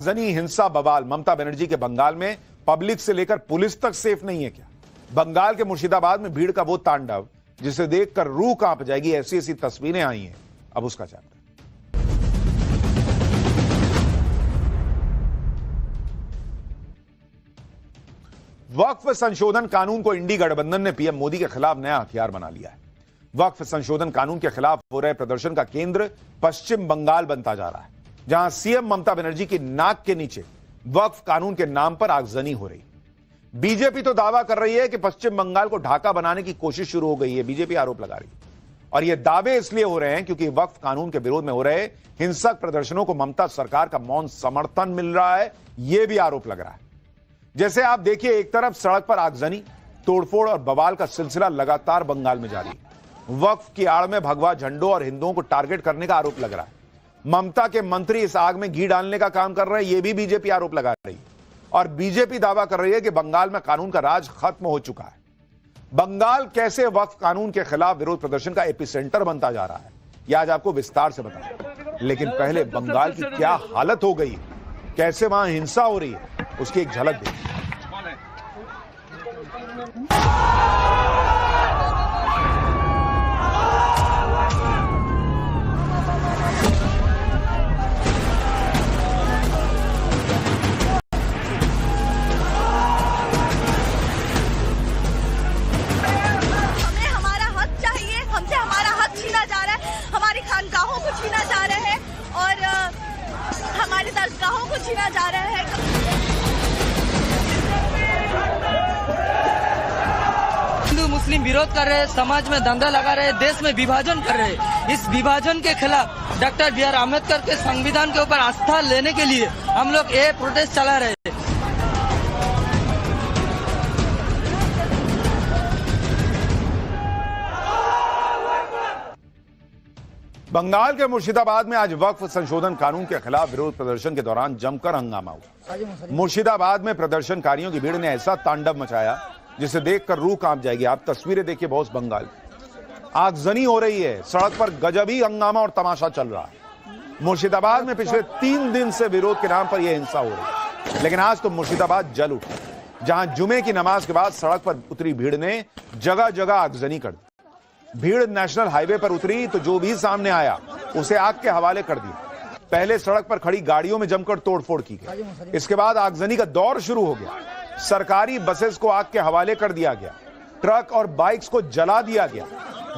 जनी हिंसा बवाल ममता बनर्जी के बंगाल में पब्लिक से लेकर पुलिस तक सेफ नहीं है क्या? बंगाल के मुर्शिदाबाद में भीड़ का वो तांडव जिसे देखकर रूह कांप जाएगी, ऐसी ऐसी तस्वीरें आई हैं। अब उसका चैप्टर। वक्फ संशोधन कानून को इंडी गठबंधन ने पीएम मोदी के खिलाफ नया हथियार बना लिया है। वक्फ संशोधन कानून के खिलाफ हो रहे प्रदर्शन का केंद्र पश्चिम बंगाल बनता जा रहा है, जहां सीएम ममता बनर्जी की नाक के नीचे वक्फ कानून के नाम पर आगजनी हो रही। बीजेपी तो दावा कर रही है कि पश्चिम बंगाल को ढाका बनाने की कोशिश शुरू हो गई है, बीजेपी आरोप लगा रही है। और ये दावे इसलिए हो रहे हैं क्योंकि वक्फ कानून के विरोध में हो रहे हिंसक प्रदर्शनों को ममता सरकार का मौन समर्थन मिल रहा है, यह भी आरोप लग रहा है। जैसे आप देखिए, एक तरफ सड़क पर आगजनी, तोड़फोड़ और बवाल का सिलसिला लगातार बंगाल में जारी है। वक्फ की आड़ में भगवा झंडों और हिंदुओं को टारगेट करने का आरोप लग रहा है। ममता के मंत्री इस आग में घी डालने का काम कर रहे हैं, यह भी बीजेपी आरोप लगा रही है। और बीजेपी दावा कर रही है कि बंगाल में कानून का राज खत्म हो चुका है। बंगाल कैसे वक्फ कानून के खिलाफ विरोध प्रदर्शन का एपिसेंटर बनता जा रहा है, यह आज आपको विस्तार से बताएं। लेकिन पहले बंगाल की क्या हालत हो गई, कैसे वहां हिंसा हो रही है, उसकी एक झलक देखिए। खानकाहों को छीना जा रहा है और हमारे दरगाहों को छीना जा रहा है। हिंदू मुस्लिम विरोध कर रहे हैं, समाज में दंगा लगा रहे हैं, देश में विभाजन कर रहे हैं। इस विभाजन के खिलाफ डॉक्टर बी आर अम्बेडकर के संविधान के ऊपर आस्था लेने के लिए हम लोग ये प्रोटेस्ट चला रहे हैं। बंगाल के मुर्शिदाबाद में आज वक्फ संशोधन कानून के खिलाफ विरोध प्रदर्शन के दौरान जमकर हंगामा हुआ। मुर्शिदाबाद में प्रदर्शनकारियों की भीड़ ने ऐसा तांडव मचाया जिसे देखकर रूह कांप जाएगी। आप तस्वीरें देखिए, बहुत बंगाल आगजनी हो रही है, सड़क पर गजबी हंगामा और तमाशा चल रहा है। मुर्शिदाबाद में पिछले 3 दिन से विरोध के नाम पर यह हिंसा हो रही है, लेकिन आज तो मुर्शिदाबाद जल उठा, जहां जुमे की नमाज के बाद सड़क पर उतरी भीड़ ने जगह जगह आगजनी कर दी। भीड़ नेशनल हाईवे पर उतरी तो जो भी सामने आया उसे आग के हवाले कर दिया। पहले सड़क पर खड़ी गाड़ियों में जमकर तोड़फोड़ की गई, इसके बाद आगजनी का दौर शुरू हो गया। सरकारी बसेस को आग के हवाले कर दिया गया, ट्रक और बाइक्स को जला दिया गया।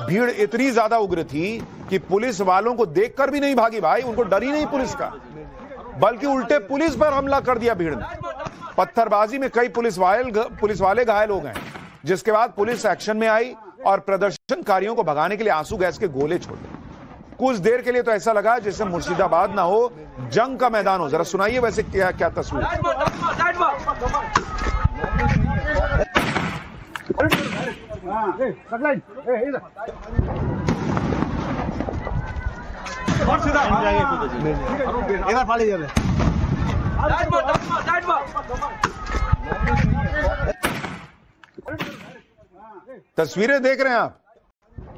भीड़ इतनी ज्यादा उग्र थी कि पुलिस वालों को देखकर भी नहीं भागी भाई, उनको डर ही नहीं पुलिस का, बल्कि उल्टे पुलिस पर हमला कर दिया भीड़ ने। पत्थरबाजी में कई पुलिस वाले घायल हो गए, जिसके बाद पुलिस एक्शन में आई और प्रदर्शनकारियों को भगाने के लिए आंसू गैस के गोले छोड़े। कुछ देर के लिए तो ऐसा लगा जैसे मुर्शिदाबाद ना हो, जंग का मैदान हो। जरा सुनाइए वैसे क्या क्या तस्वीर। तस्वीरें देख रहे हैं आप,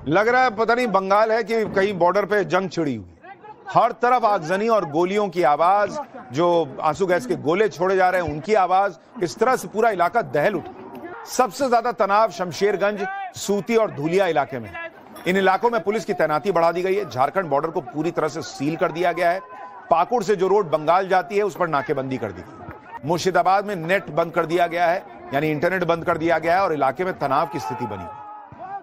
लग रहा है पता नहीं बंगाल है कि कहीं बॉर्डर पे जंग छिड़ी हुई। हर तरफ आगजनी और गोलियों की आवाज, जो आंसू गैस के गोले छोड़े जा रहे हैं उनकी आवाज, इस तरह से पूरा इलाका दहल उठा। सबसे ज्यादा तनाव शमशेरगंज, सूती और धुलिया इलाके में। इन इलाकों में पुलिस की तैनाती बढ़ा दी गई है। झारखंड बॉर्डर को पूरी तरह से सील कर दिया गया है। पाकुड़ से जो रोड बंगाल जाती है उस पर नाकेबंदी कर दी गई। मुर्शिदाबाद में नेट बंद कर दिया गया है, यानी इंटरनेट बंद कर दिया गया है और इलाके में तनाव की स्थिति बनी।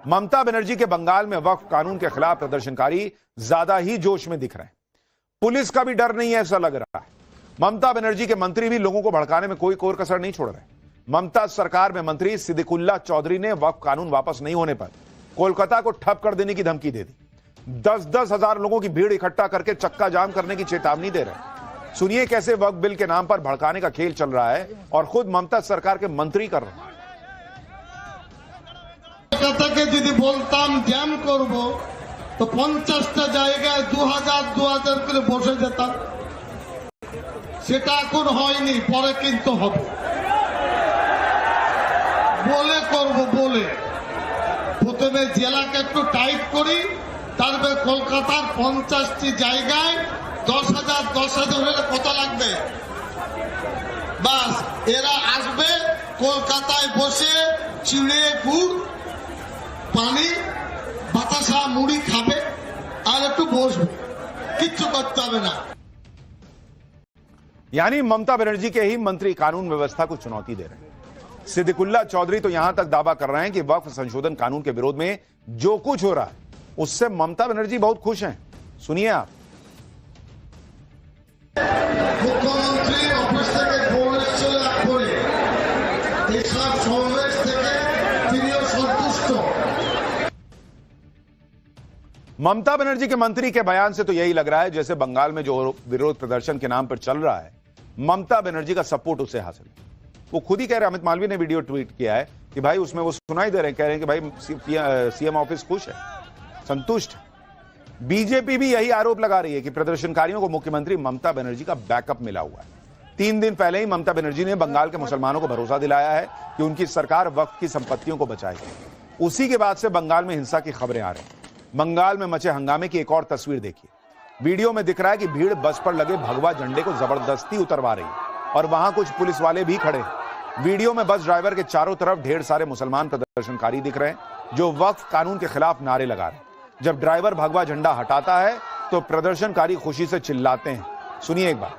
ममता बनर्जी के बंगाल में वक्फ कानून के खिलाफ प्रदर्शनकारी ज्यादा ही जोश में दिख रहे हैं। पुलिस का भी डर नहीं है, ऐसा लग रहा है। ममता बनर्जी के मंत्री भी लोगों को भड़काने में कोई कोर कसर नहीं छोड़ रहे। ममता सरकार में मंत्री सिद्दीकुल्ला चौधरी ने वक्फ कानून वापस नहीं होने पर कोलकाता को ठप कर देने की धमकी दे दी। 10-10 हजार लोगों की भीड़ इकट्ठा करके चक्का जाम करने की चेतावनी दे रहे। सुनिए कैसे वक्फ बिल के नाम पर भड़काने का खेल चल रहा है और खुद ममता सरकार के मंत्री कर रहे हैं। यदि बोलताम জ্যাম করব তো 50টা জায়গায় 2000 করে বসে যেতাম, সেটা এখন হয়নি, পরে কিন্তু হবে। বলে করব, বলে প্রথমে জেলাকে একটু টাইট করি, তারপরে কলকাতার 50টি জায়গায় 10,000 হলে কত লাগবে? বাস এরা আসবে কলকাতায় বসে চিড়ে গুড় পানি বাতাসা মুড়ি খাবে আর একটু বসবে, কিচ্ছু করতে হবে না। यानी ममता बनर्जी के ही मंत्री कानून व्यवस्था को चुनौती दे रहे हैं। सिद्दीकुल्ला चौधरी तो यहां तक दावा कर रहे हैं कि वक्फ संशोधन कानून के विरोध में जो कुछ हो रहा है उससे ममता बनर्जी बहुत खुश हैं। सुनिए आप। মুখ্যমন্ত্রী অফিস থেকে ফোন এসেছিল করে এইসব সমাবেশ থেকে তিনিও সন্তুষ্ট। ममता बनर्जी के मंत्री के बयान से तो यही लग रहा है जैसे बंगाल में जो विरोध प्रदर्शन के नाम पर चल रहा है ममता बनर्जी का सपोर्ट उसे हासिल है। वो खुद ही कह रहे हैं, अमित मालवीय ने वीडियो ट्वीट किया है कि भाई उसमें वो सुनाई दे रहे हैं, कह रहे हैं कि भाई सीएम ऑफिस खुश है, संतुष्ट है। बीजेपी भी यही आरोप लगा रही है कि प्रदर्शनकारियों को मुख्यमंत्री ममता बनर्जी का बैकअप मिला हुआ है। 3 दिन पहले ही ममता बनर्जी ने बंगाल के मुसलमानों को भरोसा दिलाया है कि उनकी सरकार वक्फ की संपत्तियों को बचाएगी। उसी के बाद से बंगाल में हिंसा की खबरें आ रही हैं। बंगाल में मचे हंगामे की एक और तस्वीर देखिए। वीडियो में दिख रहा है कि भीड़ बस पर लगे भगवा झंडे को जबरदस्ती उतरवा रही है और वहां कुछ पुलिस वाले भी खड़े हैं। वीडियो में बस ड्राइवर के चारों तरफ ढेर सारे मुसलमान प्रदर्शनकारी दिख रहे हैं जो वक्फ कानून के खिलाफ नारे लगा रहे हैं। जब ड्राइवर भगवा झंडा हटाता है तो प्रदर्शनकारी खुशी से चिल्लाते हैं। सुनिए एक बार।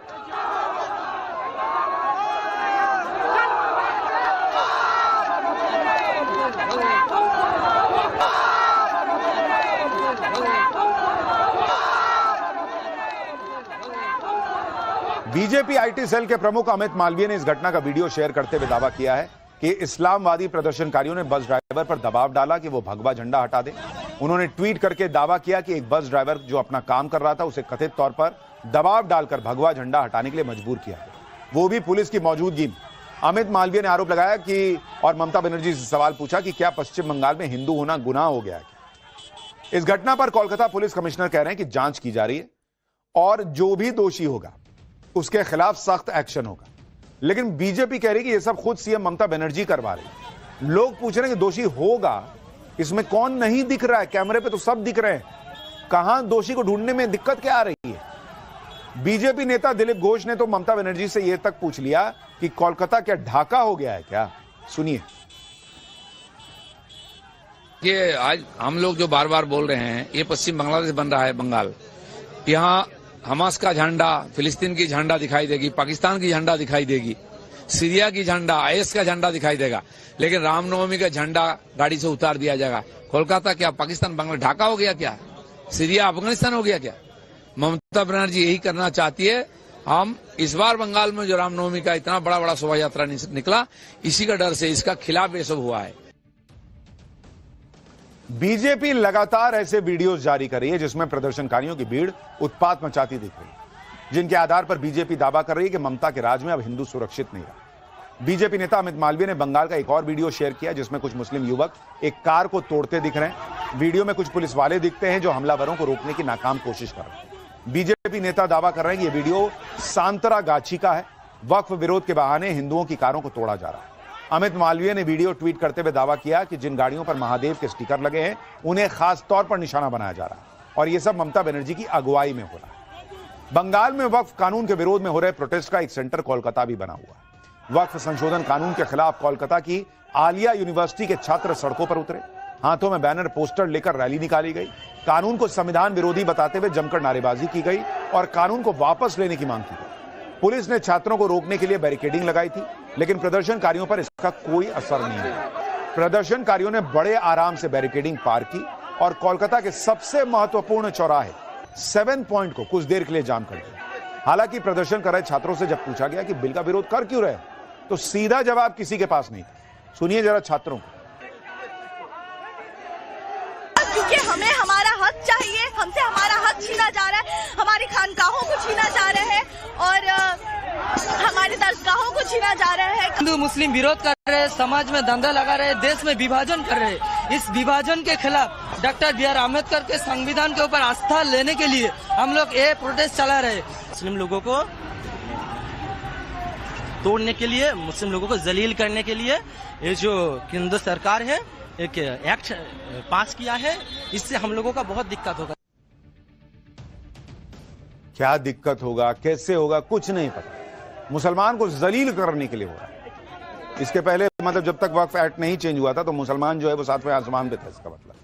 बीजेपी आईटी सेल के प्रमुख अमित मालवीय ने इस घटना का वीडियो शेयर करते हुए दावा किया है कि इस्लामवादी प्रदर्शनकारियों ने बस ड्राइवर पर दबाव डाला कि वो भगवा झंडा हटा दे। उन्होंने ट्वीट करके दावा किया कि एक बस ड्राइवर जो अपना काम कर रहा था उसे कथित तौर पर दबाव डालकर भगवा झंडा हटाने के लिए मजबूर किया, वो भी पुलिस की मौजूदगी में। अमित मालवीय ने आरोप लगाया कि और ममता बनर्जी से सवाल पूछा कि क्या पश्चिम बंगाल में हिंदू होना गुनाह हो गया है। इस घटना पर कोलकाता पुलिस कमिश्नर कह रहे हैं कि जांच की जा रही है और जो भी दोषी होगा उसके खिलाफ सख्त एक्शन होगा। लेकिन बीजेपी कह रही है कि यह सब खुद सीएम ममता बनर्जी करवा रही है। लोग पूछ रहे हैं कि दोषी होगा, इसमें कौन नहीं दिख रहा है? कैमरे पे तो सब दिख रहे हैं, कहां दोषी को ढूंढने में दिक्कत क्या आ रही है? बीजेपी नेता दिलीप घोष ने तो ममता बनर्जी से यह तक पूछ लिया कि कोलकाता क्या ढाका हो गया है क्या? सुनिए। ये आज हम लोग जो बार बार बोल रहे हैं ये पश्चिम बांग्लादेश बन रहा है बंगाल। यहाँ हमास का झंडा, फिलिस्तीन की झंडा दिखाई देगी, पाकिस्तान की झंडा दिखाई देगी, सीरिया की झंडा, आईएस का झंडा दिखाई देगा, लेकिन रामनवमी का झंडा गाड़ी से उतार दिया जाएगा। कोलकाता क्या पाकिस्तान बांग्लादेश ढाका हो गया क्या? सीरिया अफगानिस्तान हो गया क्या? ममता बनर्जी यही करना चाहती है। हम इस बार बंगाल में जो रामनवमी का इतना बड़ा शोभा यात्रा निकला, इसी का डर से इसका खिलाफ ये सब हुआ है। बीजेपी लगातार ऐसे वीडियोस जारी कर रही है जिसमें प्रदर्शनकारियों की भीड़ उत्पात मचाती दिख रही है, जिनके आधार पर बीजेपी दावा कर रही है कि ममता के राज में अब हिंदू सुरक्षित नहीं रहा। बीजेपी नेता अमित मालवीय ने बंगाल का एक और वीडियो शेयर किया जिसमें कुछ मुस्लिम युवक एक कार को तोड़ते दिख रहे हैं। वीडियो में कुछ पुलिस वाले दिखते हैं जो हमलावरों को रोकने की नाकाम कोशिश कर रहे हैं। बीजेपी नेता दावा कर रहे हैं कि यह वीडियो सांतरागाछी का है। वक्फ विरोध के बहाने हिंदुओं की कारों को तोड़ा जा रहा है। अमित मालवीय ने वीडियो ट्वीट करते हुए दावा किया कि जिन गाड़ियों पर महादेव के स्टिकर लगे हैं उन्हें खास तौर पर निशाना बनाया जा रहा है और यह सब ममता बनर्जी की अगुवाई में हो रहा है। बंगाल में वक्फ कानून के विरोध में हो रहे प्रोटेस्ट का एक सेंटर कोलकाता भी बना हुआ है। वक्फ संशोधन कानून के खिलाफ कोलकाता की आलिया यूनिवर्सिटी के छात्र सड़कों पर उतरे, हाथों में बैनर पोस्टर लेकर रैली निकाली गई। कानून को संविधान विरोधी बताते हुए जमकर नारेबाजी की गई और कानून को वापस लेने की मांग की गई। पुलिस ने छात्रों को रोकने के लिए बैरिकेडिंग लगाई थी, लेकिन प्रदर्शनकारियों पर इसका कोई असर नहीं हुआ। प्रदर्शनकारियों ने बड़े आराम से बैरिकेडिंग पार की और कोलकाता के सबसे महत्वपूर्ण चौराहे 7 पॉइंट को कुछ देर के लिए जाम कर दिया। हालांकि प्रदर्शन कर रहे छात्रों से जब पूछा गया कि बिल का विरोध कर क्यों रहे, तो सीधा जवाब किसी के पास नहीं था। सुनिए जरा छात्रों को। क्योंकि हमें हमारा हक चाहिए, हमसे हमारा हक छीना जा रहा है, हमारी खानकाहों को छीना जा रहा है और हमारी दरगाहों को छीना जा रहा है। हिंदू मुस्लिम विरोध कर रहे हैं, समाज में दंगा लगा रहे हैं, देश में विभाजन कर रहे हैं। इस विभाजन के खिलाफ डॉक्टर बी आर अम्बेडकर के संविधान के ऊपर आस्था लेने के लिए हम लोग ये प्रोटेस्ट चला रहे हैं। मुस्लिम लोगों को तोड़ने के लिए, मुस्लिम लोगों को जलील करने के लिए ये जो केंद्र सरकार है एक एक्ट पास किया है, इससे हम लोगों का बहुत दिक्कत होगा। क्या दिक्कत होगा, कैसे होगा, कुछ नहीं पता। मुसलमान को जलील करने के लिए हो रहा है। इसके पहले मतलब जब तक वक्फ एक्ट नहीं चेंज हुआ था तो मुसलमान जो है वो सातवें आसमान पे था, इसका मतलब।